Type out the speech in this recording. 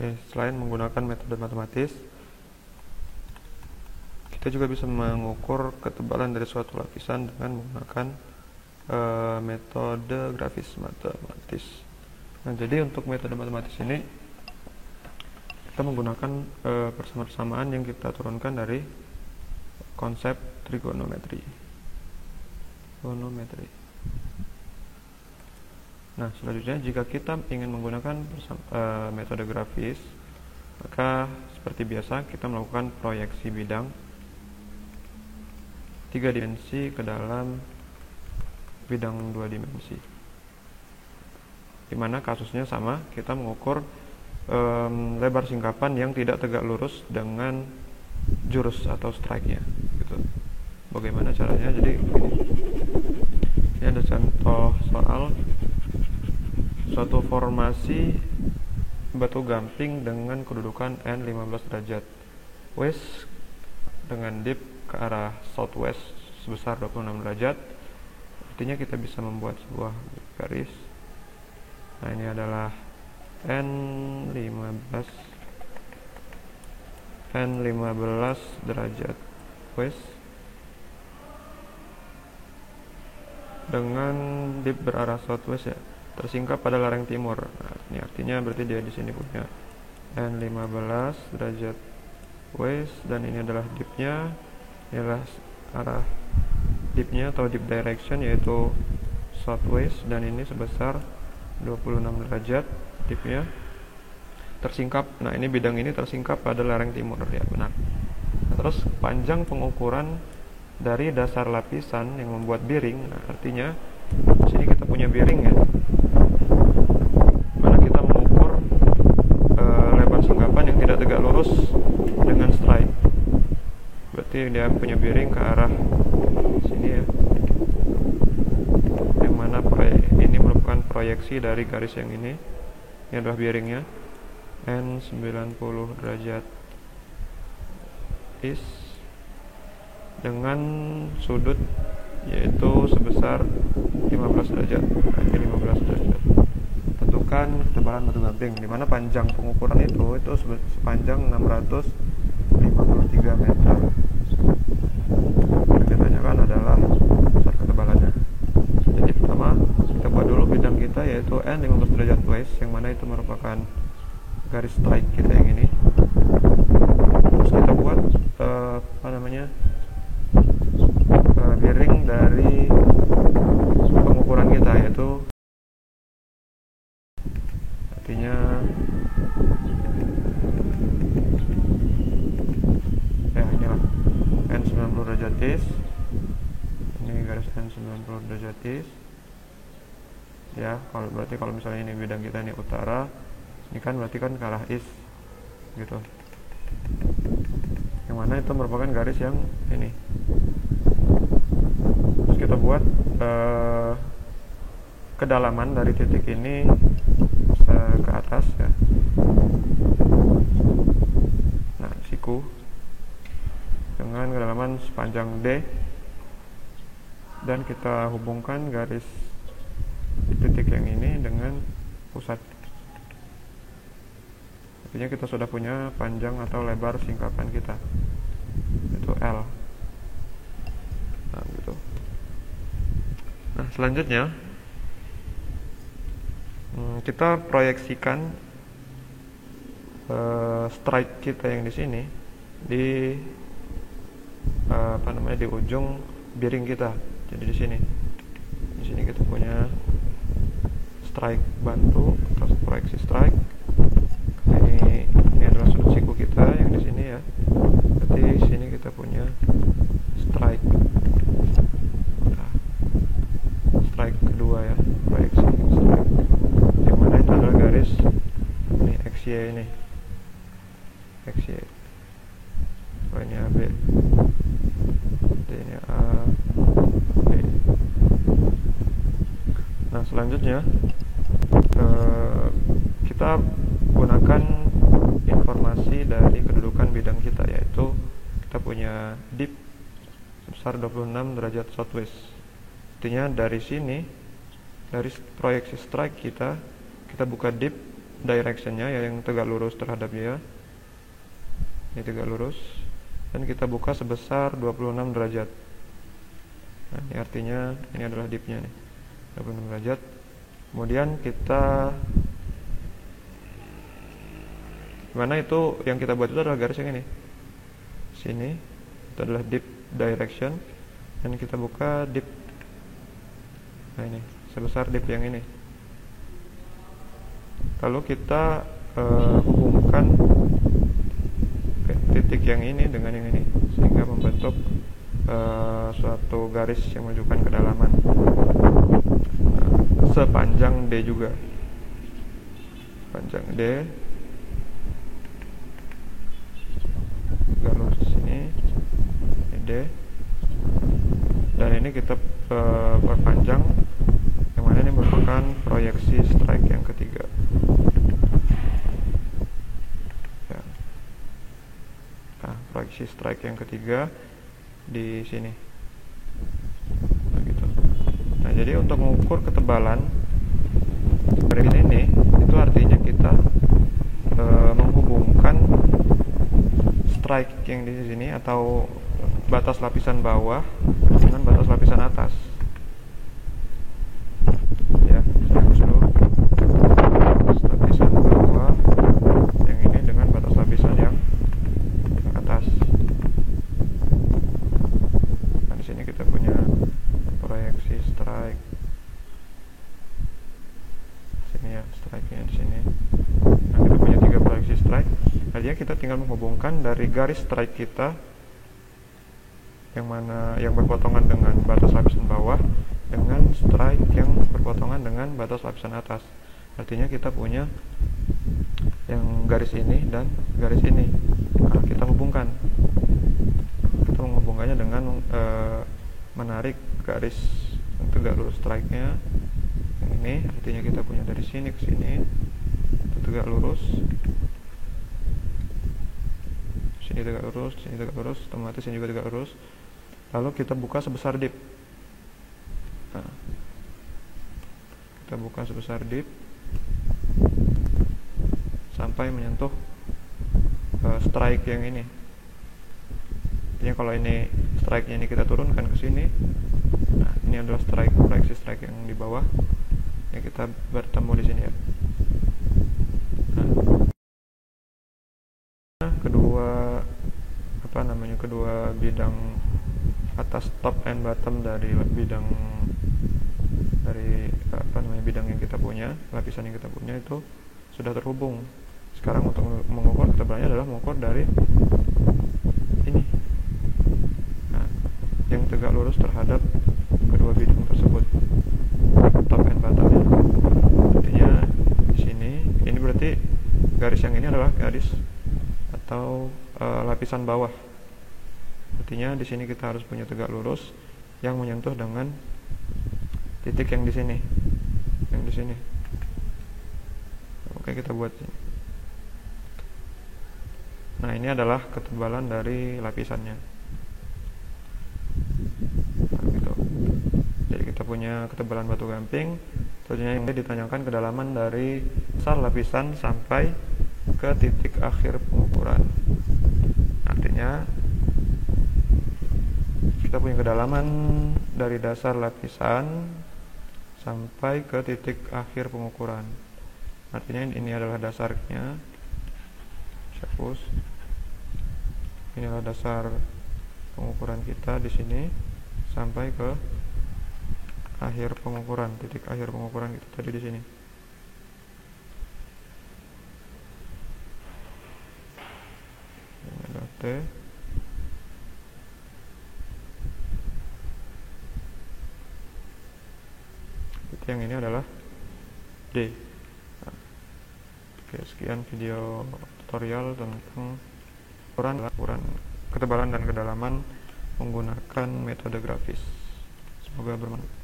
Oke, selain menggunakan metode matematis, kita juga bisa mengukur ketebalan dari suatu lapisan dengan menggunakan metode grafis matematis. Nah, jadi untuk metode matematis ini kita menggunakan persamaan yang kita turunkan dari konsep trigonometri. Nah, selanjutnya jika kita ingin menggunakan metode grafis, maka seperti biasa kita melakukan proyeksi bidang 3 dimensi ke dalam bidang 2 dimensi, dimana kasusnya sama, kita mengukur lebar singkapan yang tidak tegak lurus dengan jurus atau strike-nya gitu. Bagaimana caranya? Jadi ini ada contoh soal suatu formasi batu gamping dengan kedudukan N 15 derajat west dengan dip ke arah southwest sebesar 26 derajat. Artinya kita bisa membuat sebuah garis. Nah, ini adalah N15 derajat west dengan dip berarah southwest ya, tersingkap pada lereng timur. Nah, ini artinya berarti dia di sini punya N15 derajat west dan ini adalah dipnya, ini adalah arah dipnya atau dip direction yaitu southwest, dan ini sebesar 26 derajat dipnya tersingkap. Nah, ini bidang ini tersingkap pada lereng timur ya, benar. Nah, terus panjang pengukuran dari dasar lapisan yang membuat biring. Nah, artinya di sini kita punya biring ya, mana kita mengukur lebar singkapan yang tidak tegak lurus dengan strike. Berarti dia punya biring ke arah sini ya, yang mana ini merupakan proyeksi dari garis yang ini. Ini adalah biringnya N90 derajat east dengan sudut yaitu sebesar 15 derajat. Ini 15 derajat. Tentukan ketebalan batu gamping, di mana panjang pengukuran itu sepanjang 653 meter. Yang ditanyakan adalah besar ketebalannya. Jadi pertama kita buat dulu bidang kita yaitu N 15 derajat west, yang mana itu merupakan garis strike kita yang ini. Terus kita buat biring dari pengukuran kita, yaitu artinya inilah N90 derajat east. Ini garis N90 derajat east ya. Berarti kalau misalnya ini bidang kita ini utara, ini kan berarti kan ke arah east gitu, yang mana itu merupakan garis yang ini. Terus kita buat kedalaman dari titik ini ke atas ya. Nah, siku dengan kedalaman sepanjang D, dan kita hubungkan garis titik yang ini dengan pusat. Artinya kita sudah punya panjang atau lebar singkapan kita, itu L. Nah, gitu. Nah, selanjutnya kita proyeksikan strike kita yang di sini di di ujung biring kita. Jadi di sini kita punya strike bantu atau proyeksi strike. Ini adalah sudut siku kita yang di sini ya. Berarti di sini kita punya strike. Nah, strike kedua ya, proyeksi strike. Yang mana itu adalah garis ini XY ini. XY. Oh, ini AB. Ini A, B. Nah, selanjutnya kita gunakan informasi dari kedudukan bidang kita, yaitu kita punya dip sebesar 26 derajat southwest. Artinya dari sini, dari proyeksi strike kita buka dip directionnya, yang tegak lurus terhadap dia. Ini tegak lurus, dan kita buka sebesar 26 derajat. Nah, ini artinya ini adalah dipnya nih, 26 derajat. Kemudian kita mana itu yang kita buat itu adalah garis yang ini. Sini itu adalah dip direction, dan kita buka dip. Nah, ini sebesar dip yang ini. Lalu kita hubungkan titik yang ini dengan yang ini, sehingga membentuk suatu garis yang menunjukkan kedalaman sepanjang D juga. Panjang D garis sini, D, dan ini kita perpanjang, yang mana ini merupakan proyeksi strike yang ketiga. Ya. Nah, proyeksi strike yang ketiga di sini. Nah, gitu. Nah, jadi untuk mengukur ketebalan garis ini, itu artinya kita menghubungkan strike yang di sini atau batas lapisan bawah dengan batas lapisan atas. Ya, saya hapus dulu. Batas lapisan bawah yang ini dengan batas lapisan yang atas. Nah, di sini kita punya proyeksi strike. Sini ya, strike-nya di sini. Nah, kita punya 3 proyeksi strike. Artinya kita tinggal menghubungkan dari garis strike kita yang berpotongan dengan batas lapisan bawah dengan strike yang berpotongan dengan batas lapisan atas. Artinya kita punya yang garis ini dan garis ini. Nah, kita hubungkan. Kita menghubungkannya dengan menarik garis yang tegak lurus strike-nya yang ini. Artinya kita punya dari sini ke sini itu tegak lurus. Sini tegak lurus, sini tegak lurus, otomatis ini juga tegak lurus. Lalu kita buka sebesar dip. Nah, kita buka sebesar dip sampai menyentuh strike yang ini. Artinya kalau ini strike-nya ini kita turunkan ke sini, nah ini adalah strike, proyeksi strike yang di bawah yang kita bertemu di sini ya. Nah, kedua bidang atas, top and bottom dari bidang bidang yang kita punya, lapisan yang kita punya itu sudah terhubung. Sekarang untuk mengukur ketebalannya adalah mengukur dari ini, nah, yang tegak lurus terhadap kedua bidang tersebut, top and bottomnya. Artinya di sini, ini berarti garis yang ini adalah garis atau lapisan bawah. Artinya di sini kita harus punya tegak lurus yang menyentuh dengan titik yang di sini, yang di sini. Oke, kita buat ini. Nah, ini adalah ketebalan dari lapisannya. Nah, gitu. Jadi kita punya ketebalan batu gamping. Tentunya yang ditanyakan kedalaman dari dasar lapisan sampai ke titik akhir pengukuran. Artinya kita punya kedalaman dari dasar lapisan sampai ke titik akhir pengukuran. Artinya ini adalah dasarnya. Hapus. Ini adalah dasar pengukuran kita di sini sampai ke akhir pengukuran, titik akhir pengukuran kita tadi di sini. Ini adalah T. Titik yang ini adalah D. Nah, oke, sekian video tutorial tentang ukuran ketebalan dan kedalaman menggunakan metode grafis. Semoga bermanfaat.